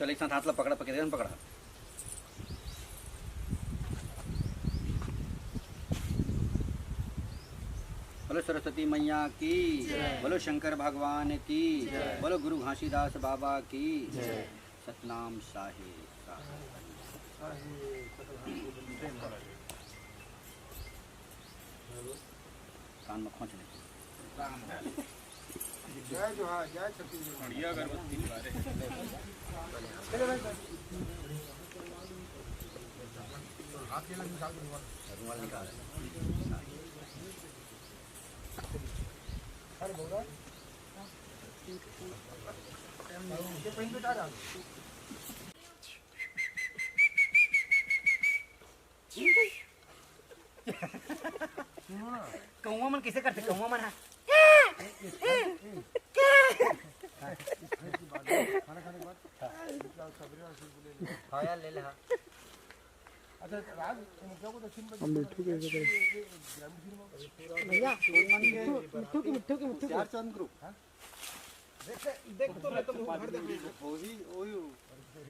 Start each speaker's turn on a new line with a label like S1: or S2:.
S1: चल एक साथ हाथ ला पकड़ा पकड़ पकड़ा। बोलो सरस्वती मैया की, बोलो शंकर भगवान की, बोलो गुरु घासीदास बाबा की, सतनाम साहिब। कान में खोंच ले।
S2: जय जोहार, जय छत्तीसगढ़।
S3: बढ़िया अगरबत्ती निकाले।
S2: हाथ के लगे निकाल
S1: रुमाल निकाल।
S2: अरे बोला ये पेन पे डाल।
S1: कौवा मन कैसे करते? कौवा मन
S2: खाना खाने के बाद
S1: हाँ यार ले ले। हाँ
S2: अच्छा राज क्या को दक्षिण में
S4: हम मिट्टू के
S1: भैया
S2: चार चंद ग्रुप।
S3: देख तो ले तो भर दे।
S2: वही वही